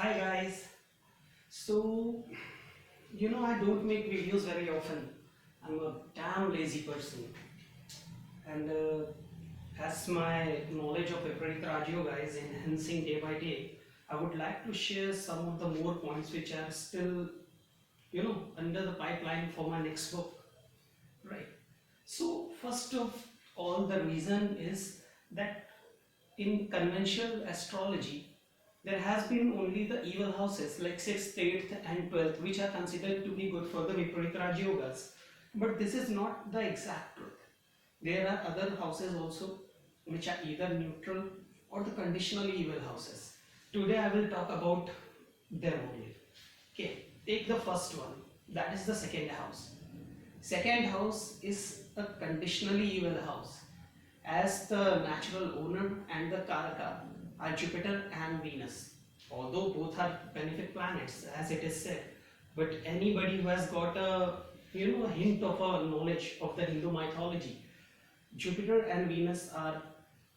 Hi guys. So, I don't make videos very often. I'm a damn lazy person. And as my knowledge of Vipreet Rajyoga is enhancing day by day, I would like to share some of the more points which are still, under the pipeline for my next book. Right. So, first of all, the reason is that in conventional astrology, there has been only the evil houses like 6th, 8th, and 12th, which are considered to be good for the Vipreet Rajyogas. But this is not the exact truth. There are other houses also which are either neutral or the conditionally evil houses. Today I will talk about them only. Okay, take the first one, that is the second house. Second house is a conditionally evil house, as the natural owner and the Karaka are Jupiter and Venus. Although both are benefic planets, as it is said, but anybody who has got a hint of a knowledge of the Hindu mythology, Jupiter and Venus are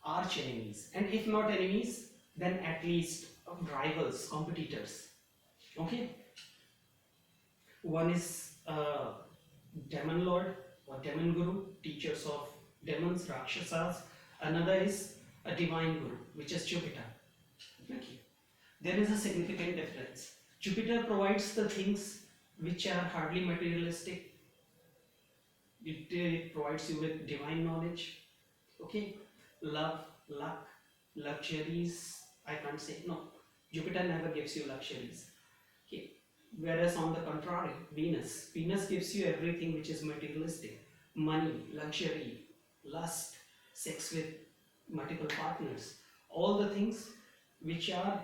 arch enemies, and if not enemies, then at least rivals, competitors. Okay, one is demon lord or demon guru, teachers of demons, rakshasas. Another is a divine guru, which is Jupiter. Okay. There is a significant difference. Jupiter provides the things which are hardly materialistic. It provides you with divine knowledge. Okay, love, luck, luxuries. I can't say no. Jupiter never gives you luxuries. Okay. Whereas on the contrary, Venus gives you everything which is materialistic: money, luxury, lust, sex with multiple partners, all the things which are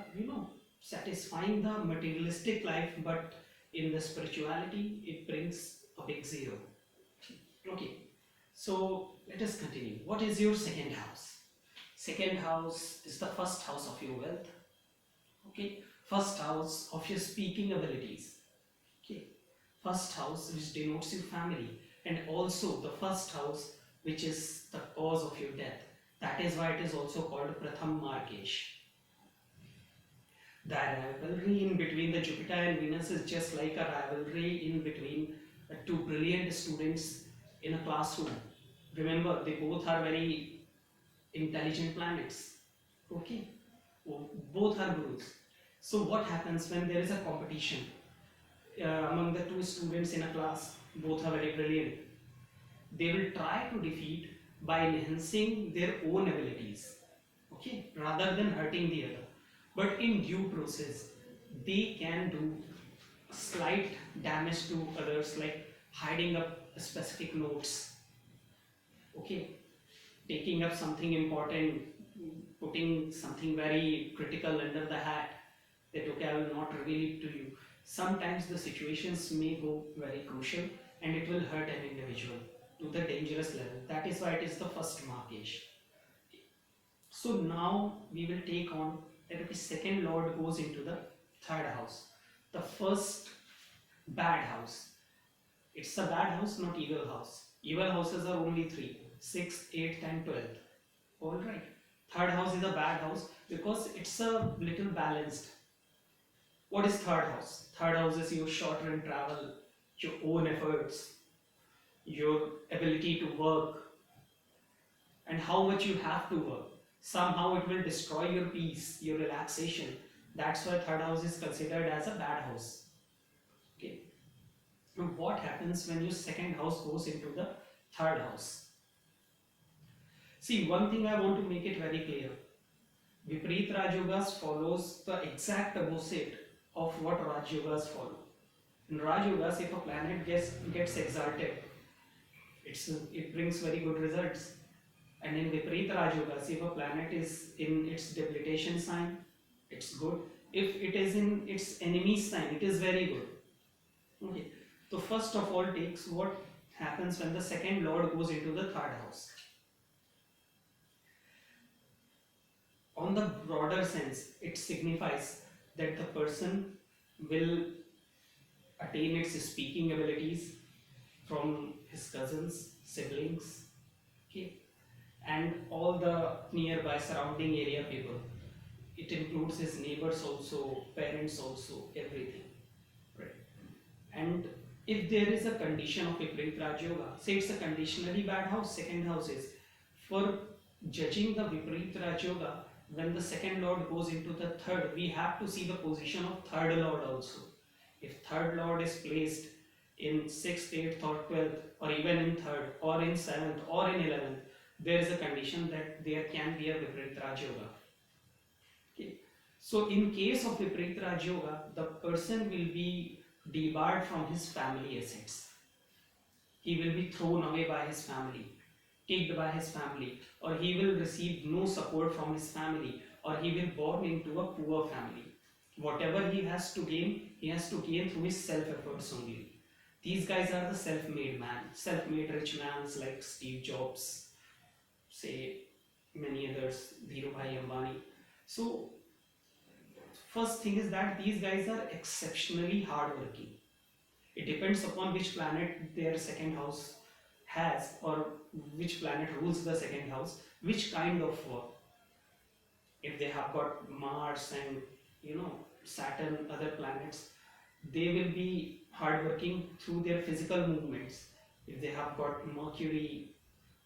satisfying the materialistic life, but in the spirituality it brings a big zero. Okay, so let us continue. What is your second house? Second house is the first house of your wealth. Okay, first house of your speaking abilities. Okay, first house which denotes your family, and also the first house which is the cause of your death. That is why it is also called Pratham Markesh. The rivalry in between the Jupiter and Venus is just like a rivalry in between two brilliant students in a classroom. Remember, they both are very intelligent planets. Okay, both are gurus. So what happens when there is a competition among the two students in a class? Both are very brilliant. They will try to defeat by enhancing their own abilities, okay, rather than hurting the other. But in due process, they can do slight damage to others, like hiding up specific notes, okay, taking up something important, putting something very critical under the hat, that okay, I will not reveal it to you. Sometimes the situations may go very crucial and it will hurt an individual to the dangerous level. That is why it is the first markage. So now we will take on that the second lord goes into the third house, the first bad house. It's a bad house, not evil house. Evil houses are only three: 6th, 8th, and 12th. All right. Third house is a bad house because it's a little balanced. What is third house? Third house is your short-run travel, your own efforts, your ability to work, and how much you have to work. Somehow it will destroy your peace, your relaxation. That's why third house is considered as a bad house. Okay. Now what happens when your second house goes into the third house? See, one thing I want to make it very clear. Vipreet Rajyogas follows the exact opposite of what Rajyogas follow. In Rajyogas, if a planet gets exalted, it brings very good results. And in Vipreet Rajyogas, if a planet is in its debilitation sign, it's good. If it is in its enemy sign, it is very good. Okay. So first of all, takes what happens when the second lord goes into the third house. On the broader sense, it signifies that the person will attain its speaking abilities from his cousins, siblings, okay, and all the nearby surrounding area people. it includes his neighbors also, parents also, everything. Right. And if there is a condition of Vipreet Rajyoga, say it's a conditionally bad house, second house is. For judging the Vipreet Rajyoga, when the second lord goes into the third, we have to see the position of third lord also. If third lord is placed in 6th, 8th or 12th, or even in 3rd, or in 7th, or in 11th, there is a condition that there can be a Vipreet Rajyoga. Okay. So in case of Vipreet Rajyoga, the person will be debarred from his family assets. He will be thrown away by his family, kicked by his family, or he will receive no support from his family, or he will born into a poor family. Whatever he has to gain, he has to gain through his self-efforts only. These guys are the self-made man, self-made rich mans like Steve Jobs, say many others, Dhirubhai Ambani. So first thing is that these guys are exceptionally hardworking. It depends upon which planet their second house has, or which planet rules the second house, which kind of work. If they have got Mars and Saturn, other planets, they will be hardworking through their physical movements. If they have got Mercury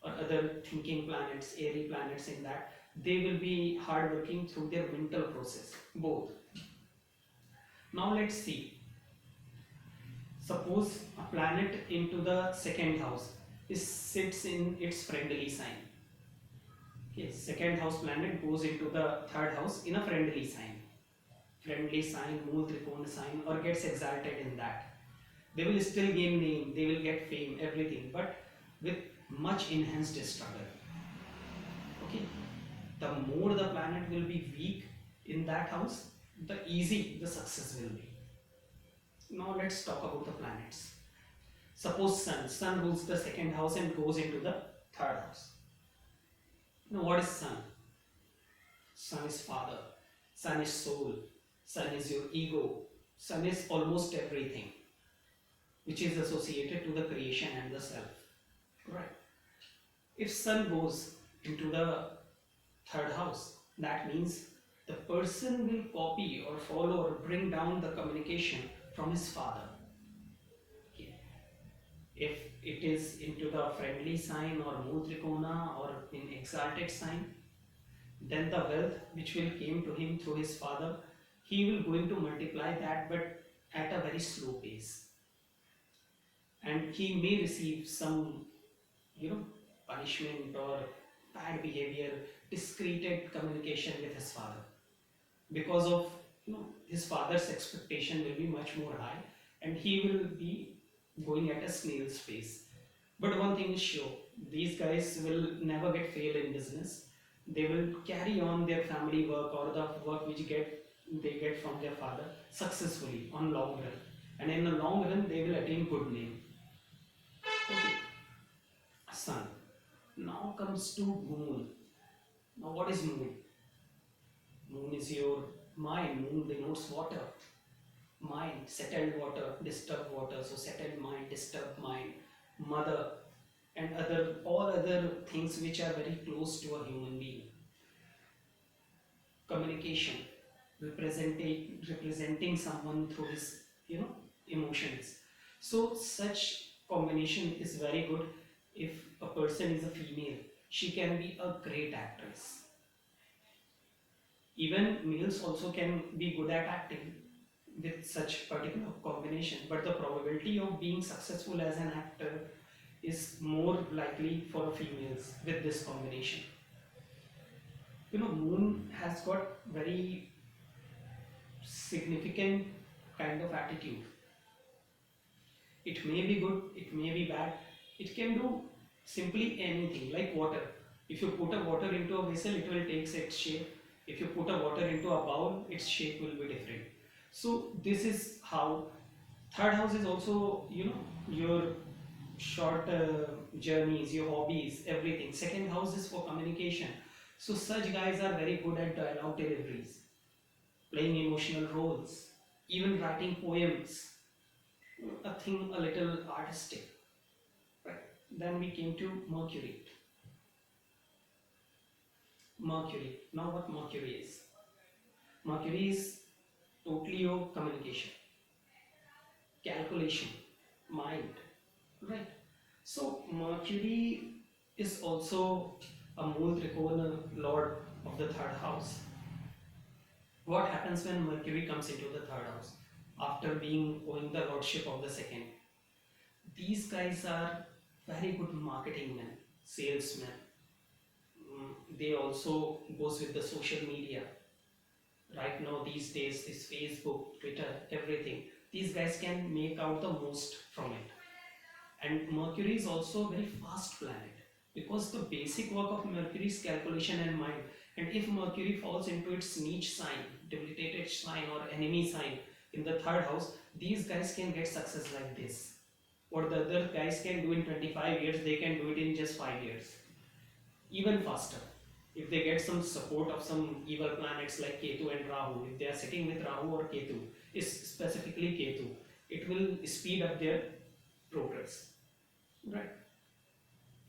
or other thinking planets, airy planets in that, they will be hardworking through their mental process, both. Now let's see. Suppose a planet into the second house sits in its friendly sign. Okay, second house planet goes into the third house in a friendly sign. Friendly sign, Mool Trikona sign, or gets exalted in that. They will still gain name, they will get fame, everything, but with much enhanced struggle. Okay, the more the planet will be weak in that house, the easy the success will be. Now let's talk about the planets. Suppose Sun rules the second house and goes into the third house. Now what is Sun? Sun is father, Sun is soul, Sun is your ego, Sun is almost everything which is associated to the creation and the self. Right. If Sun goes into the third house, that means the person will copy or follow or bring down the communication from his father. Okay. If it is into the friendly sign or Mutrikona or in exalted sign, then the wealth which will came to him through his father, he will going to multiply that, but at a very slow pace. And he may receive some, punishment or bad behavior, discreted communication with his father. Because of, his father's expectation will be much more high, and he will be going at a snail's pace. But one thing is sure, these guys will never get fail in business. They will carry on their family work or the work which they get from their father successfully on long run. And in the long run, they will attain good name. Okay. Sun. Now comes to Moon. Now what is Moon? Moon is your mind. Moon denotes water. Mind, settled water, disturbed water. So settled mind, disturbed mind, mother, and all other things which are very close to a human being. Communication, representing someone through his emotions. So such combination is very good. If a person is a female, she can be a great actress. Even males also can be good at acting with such particular combination, but the probability of being successful as an actor is more likely for females with this combination. Moon has got very significant kind of attitude. It may be good, it may be bad, it can do simply anything, like water. If you put a water into a vessel, it will take its shape. If you put a water into a bowl, its shape will be different. So this is how. Third house is also, your short journeys, your hobbies, everything. Second house is for communication. So such guys are very good at dialogue deliveries, playing emotional roles, even writing poems, a thing a little artistic. Right. Then we came to Mercury. Mercury. Now what Mercury is? Mercury is totally your communication, calculation, mind, right? So Mercury is also a Mool Trikona lord of the third house. What happens when Mercury comes into the third house after being owning the lordship of the second? These guys are very good marketing men, salesmen. They also goes with the social media. Right now, these days, this Facebook, Twitter, everything. These guys can make out the most from it. And Mercury is also a very fast planet because the basic work of Mercury is calculation and mind. And if Mercury falls into its niche sign, debilitated sign, or enemy sign in the third house, these guys can get success like this. What the other guys can do in 25 years, they can do it in just 5 years, even faster. If they get some support of some evil planets like Ketu and Rahu, if they are sitting with Rahu or Ketu, is specifically Ketu, it will speed up their progress. Right.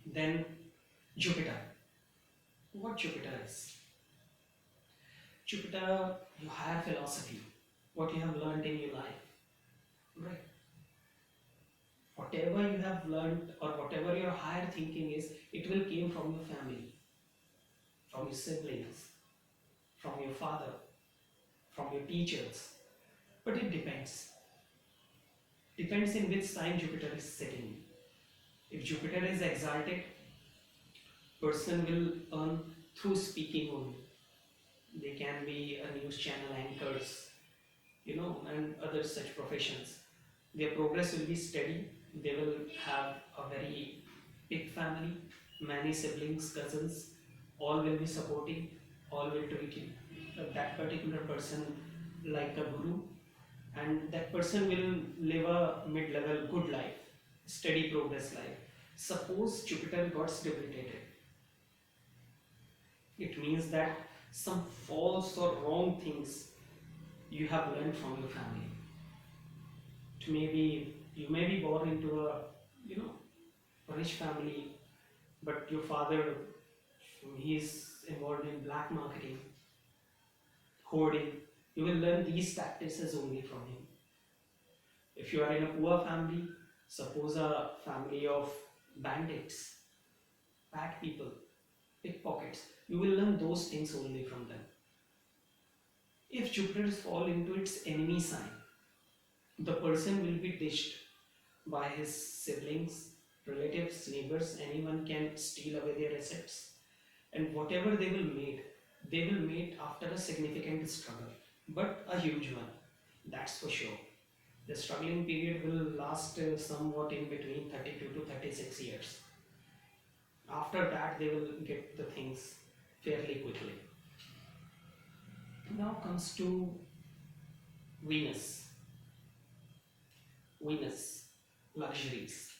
Then Jupiter. What Jupiter is? Jupiter, your higher philosophy, what you have learned in your life. Right. Whatever you have learned or whatever your higher thinking is, it will came from your family, from your siblings, from your father, from your teachers. But it depends. Depends in which sign Jupiter is sitting. If Jupiter is exalted, person will earn through speaking only. They can be a news channel anchors, and other such professions. Their progress will be steady. They will have a very big family, many siblings, cousins, all will be supporting, all will treat you, that particular person like a guru, and that person will live a mid-level good life, steady progress life. Suppose Jupiter got debilitated, it means that some false or wrong things you have learned from your family. Maybe you may be born into a rich family, but your father, he is involved in black marketing, hoarding. You will learn these tactics only from him. If you are in a poor family, suppose a family of bandits, bad people, pickpockets, you will learn those things only from them. If Jupiter fall into its enemy sign, the person will be dished by his siblings, relatives, neighbors. Anyone can steal away their assets, and whatever they will meet after a significant struggle, but a huge one, that's for sure. The struggling period will last somewhat in between 32 to 36 years. After that, they will get the things fairly quickly. Now comes to Venus. Venus, luxuries.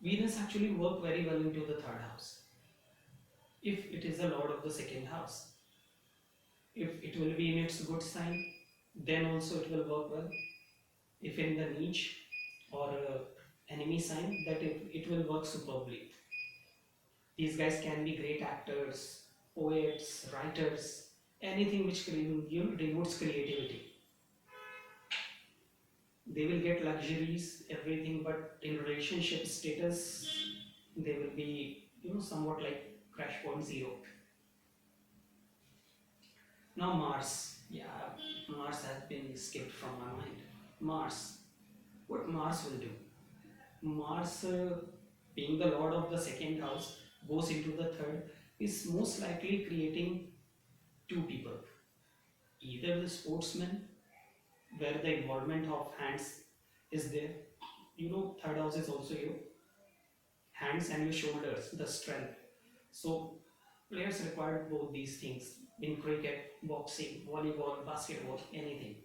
Venus actually work very well into the third house if it is the lord of the second house. If it will be in its good sign, then also it will work well. If in the niche or enemy sign, that it will work superbly. These guys can be great actors, poets, writers, anything which denotes creativity. They will get luxuries, everything, but in relationship status, they will be somewhat like crash point zero. Now Mars, yeah, Mars has been skipped from my mind. Mars, what Mars will do? Mars, being the lord of the second house, goes into the third, is most likely creating two people. Either the sportsman, where the involvement of hands is there. Third house is also your hands and your shoulders, the strength. So players require both these things in cricket, boxing, volleyball, basketball, anything.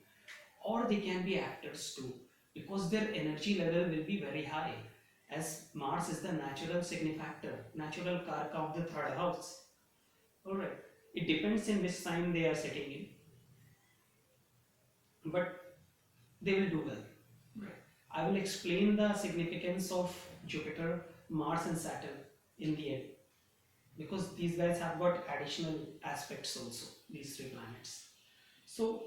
Or they can be actors too, because their energy level will be very high, as Mars is the natural signifactor, natural karaka of the third house. Alright, it depends in which sign they are sitting in, but they will do well. Right. I will explain the significance of Jupiter, Mars, and Saturn in the end, because these guys have got additional aspects also, these three planets. So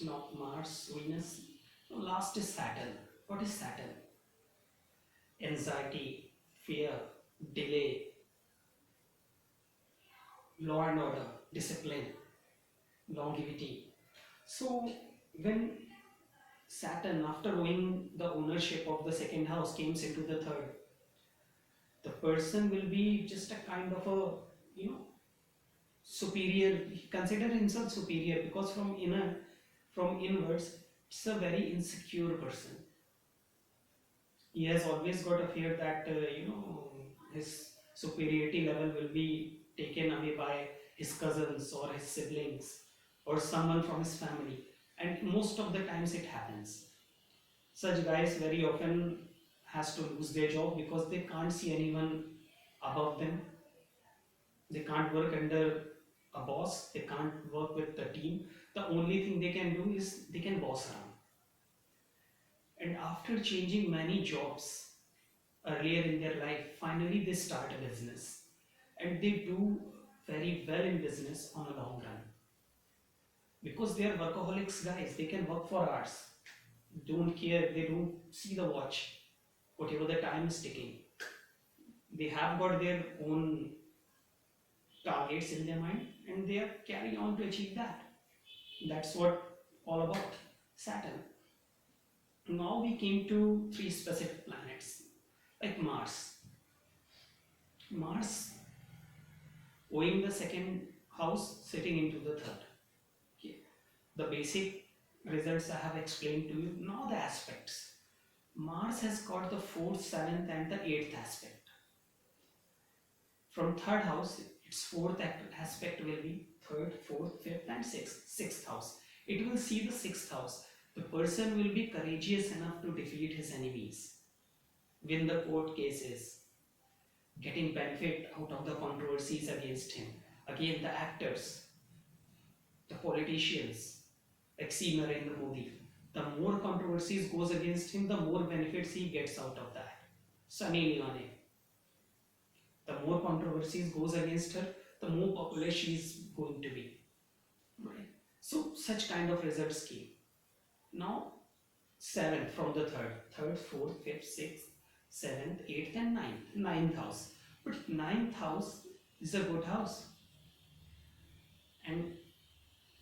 now Mars, Venus. Now last is Saturn. What is Saturn? Anxiety, fear, delay, law and order, discipline, longevity. So when Saturn, after owning the ownership of the second house, comes into the third, the person will be just a kind of a, you know, superior. He consider himself superior because from inwards, it's a very insecure person. He has always got a fear that his superiority level will be taken away by his cousins or his siblings or someone from his family, and most of the times it happens. Such guys very often has to lose their job because they can't see anyone above them. They can't work under a boss, they can't work with the team. The only thing they can do is they can boss around. And after changing many jobs earlier in their life, finally they start a business. And they do very well in business on a long run. Because they are workaholics guys, they can work for hours. Don't care, they don't see the watch, whatever the time is ticking. They have got their own targets in their mind and they are carrying on to achieve that. That's what all about Saturn. Now we came to three specific planets like Mars. Mars owing the second house, sitting into the third. Okay. The basic results I have explained to you. Now the aspects. Mars has got the fourth, seventh, and the eighth aspect. From third house, its fourth aspect will be third, fourth, fifth, and sixth house. It will see the sixth house. The person will be courageous enough to defeat his enemies, win the court cases, getting benefit out of the controversies against him. Again, the actors, the politicians, like see Narendra Modi. The more controversies goes against him, the more benefits he gets out of that. Sunny Leone. The more controversies goes against her, the more popular she is going to be. Right. So such kind of results came. Now seventh from the third, fourth, fifth, sixth, seventh, eighth, and ninth house. But ninth house is a good house, and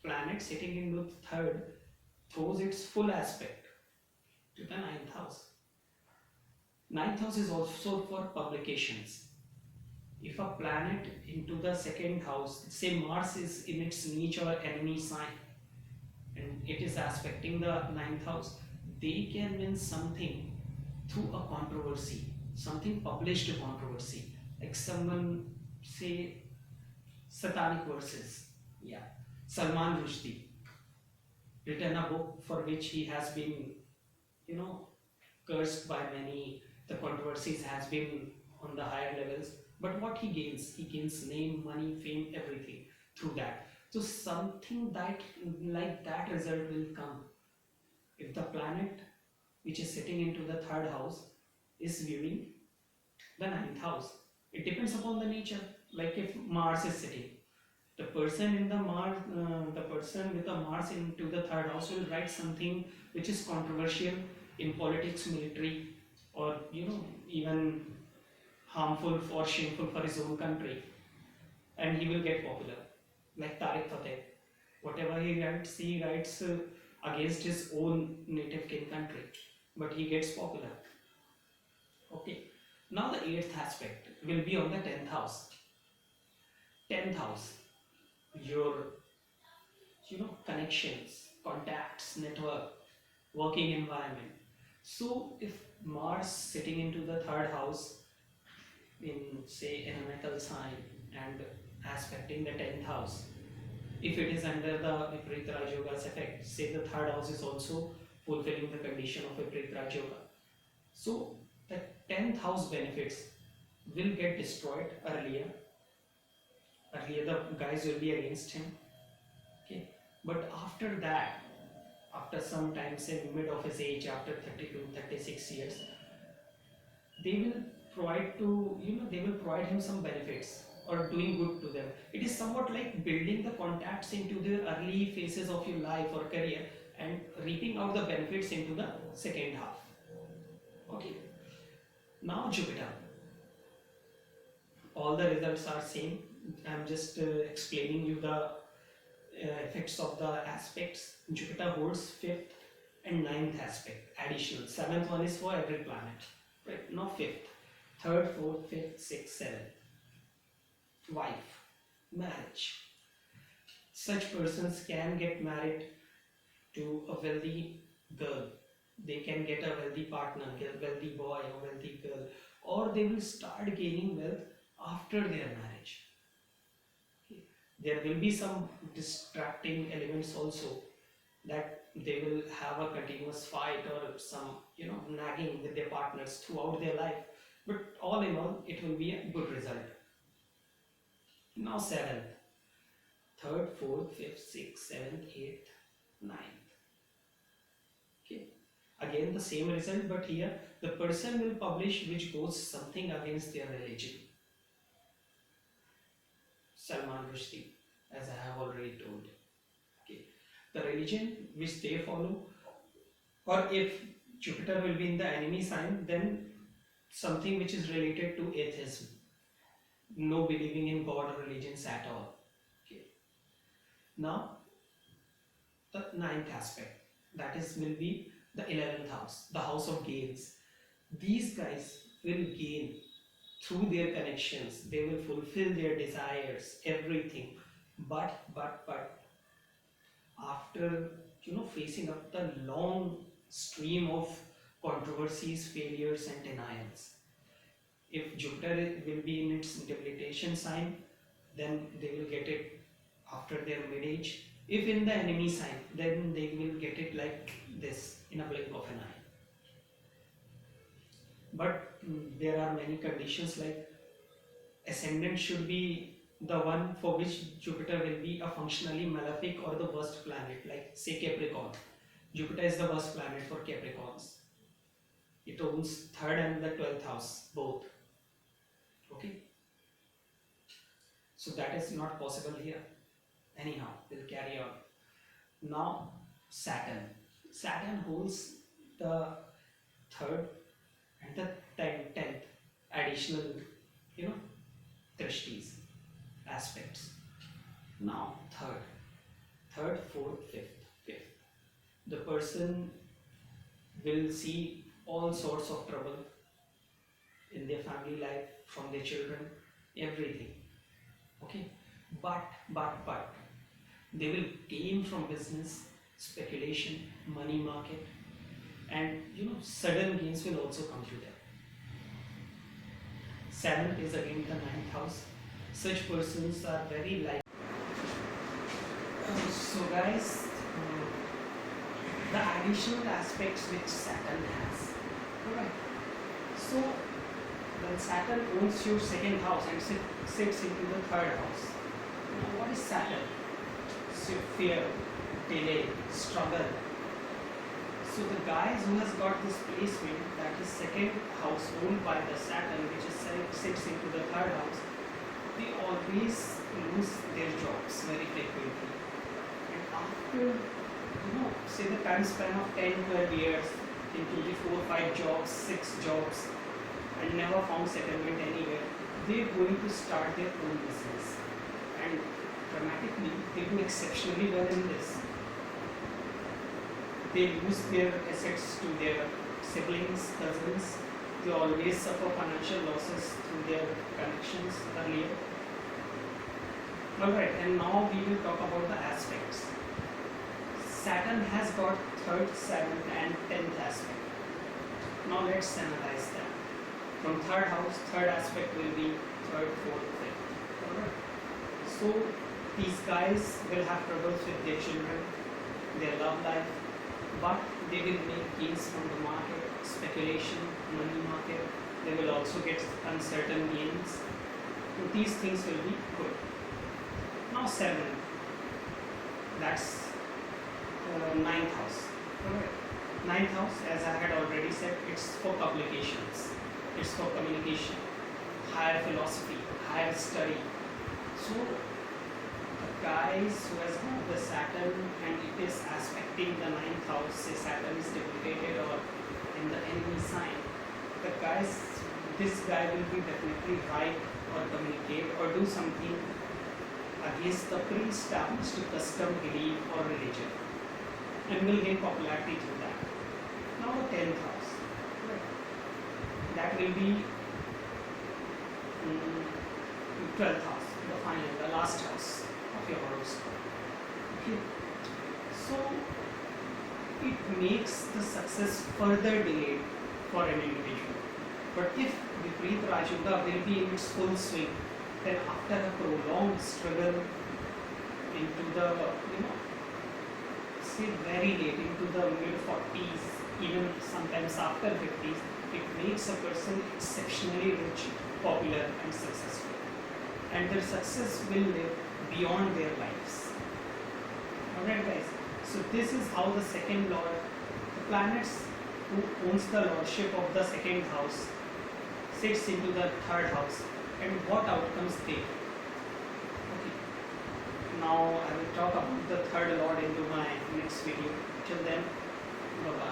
planet sitting in the third throws its full aspect to the ninth house. Ninth house is also for publications. If a planet into the second house, say Mars is in its niche or enemy sign, and it is aspecting the ninth house, they can win something through a controversy, something published controversy, like someone say satanic verses. Yeah, Salman Rushdie written a book for which he has been, cursed by many. The controversies has been on the higher levels. But what he gains name, money, fame, everything through that. So something that like that result will come if the planet which is sitting into the third house is viewing the ninth house. It depends upon the nature. Like if Mars is sitting, the person with the Mars into the third house will write something which is controversial in politics, military, or even harmful or shameful for his own country, and he will get popular. Like Tariq Fateh, whatever he writes against his own native kin country, but he gets popular. Okay. Now the eighth aspect will be on the 10th house. 10th house, your connections, contacts, network, working environment. So if Mars sitting into the third house in say in a metal sign and aspecting the 10th house, if it is under the Vipreet Rajyoga's effect, say the third house is also fulfilling the condition of Vipreet Rajyoga, so the 10th house benefits will get destroyed earlier. Earlier the guys will be against him. Okay, but after that, after some time, say mid of his age, after 32, 36 years, they will provide him some benefits. or doing good to them. It is somewhat like building the contacts into the early phases of your life or career and reaping out the benefits into the second half. Okay. Now Jupiter. All the results are same. I'm just explaining you the effects of the aspects. Jupiter holds fifth and ninth aspect, additional. Seventh one is for every planet. Right? Now fifth, third, fourth, fifth, sixth, seventh. Wife, marriage. Such persons can get married to a wealthy girl. They can get a wealthy partner, get a wealthy boy or wealthy girl, or they will start gaining wealth after their marriage. Okay. There will be some distracting elements also, that they will have a continuous fight or some nagging with their partners throughout their life, but all in all it will be a good result. Now seventh, third, fourth, fifth, sixth, seventh, eighth, ninth. Okay, again the same result, but here the person will publish which goes something against their religion. Salman Rushdie, as I have already told. Okay, the religion which they follow, or if Jupiter will be in the enemy sign, then something which is related to atheism, no believing in God or religions at all. Okay. Now the ninth aspect, that is will be the 11th house, the house of gains. These guys will gain through their connections, they will fulfill their desires, everything, but after facing up the long stream of controversies, failures and denials. If Jupiter will be in its debilitation sign, then they will get it after their mid-age. If in the enemy sign, then they will get it like this, in a blink of an eye. But there are many conditions, like ascendant should be the one for which Jupiter will be a functionally malefic or the worst planet, like say Capricorn. Jupiter is the worst planet for Capricorns. It owns 3rd and the 12th house, both. Okay. So that is not possible here. Anyhow, we'll carry on. Now Saturn. Saturn holds the 3rd and the 10th additional, drishtis, aspects. Now third, fourth, fifth. The person will see all sorts of trouble in their family life, from their children, everything. Okay, but they will gain from business, speculation, money market, and sudden gains will also come to them. 7th is again the 9th house. Such persons are very like. So guys, the additional aspects which Saturn has. Alright. So when Saturn owns your 2nd house and sits into the 3rd house, what is Saturn? So fear, delay, struggle. So the guys who has got this placement, that is 2nd house owned by the Saturn, which is sits into the 3rd house, they always lose their jobs very frequently. And after, say the time span of 10-12 years, into the 4-5 jobs, 6 jobs, and never found settlement anywhere, they are going to start their own business. And dramatically, they do exceptionally well in this. They lose their assets to their siblings, cousins. They always suffer financial losses through their connections earlier. Alright, and now we will talk about the aspects. Saturn has got 3rd, 7th and 10th aspect. Now let's analyze them. From 3rd house, 3rd aspect will be 3rd, 4th, 5th. Alright. So these guys will have troubles with their children, their love life, but they will make gains from the market, speculation, money market. They will also get uncertain gains. So these things will be good. Now 7, that's 9th house. Alright. 9th house, as I had already said, it's for publications, it's for communication, higher philosophy, higher study. So the guys who has got the Saturn and it is aspecting the ninth house, say Saturn is debilitated or in the enemy sign, the guys, this guy will be definitely write or communicate or do something against the pre-established custom, belief or religion, and will gain popularity through that. Now the 10th house, that will be 12th house, the final, the last house of your horoscope. Okay. So it makes the success further delayed for an individual. But if Vipreet Rajyoga will be in its full swing, then after a prolonged struggle into the, say very late, into the mid 40s, even sometimes after 50s, it makes a person exceptionally rich, popular and successful. And their success will live beyond their lives. Alright guys, so this is how the second lord, the planets who owns the lordship of the second house, sits into the third house and what outcomes they. Okay. Now I will talk about the third lord into my next video. Till then, bye bye.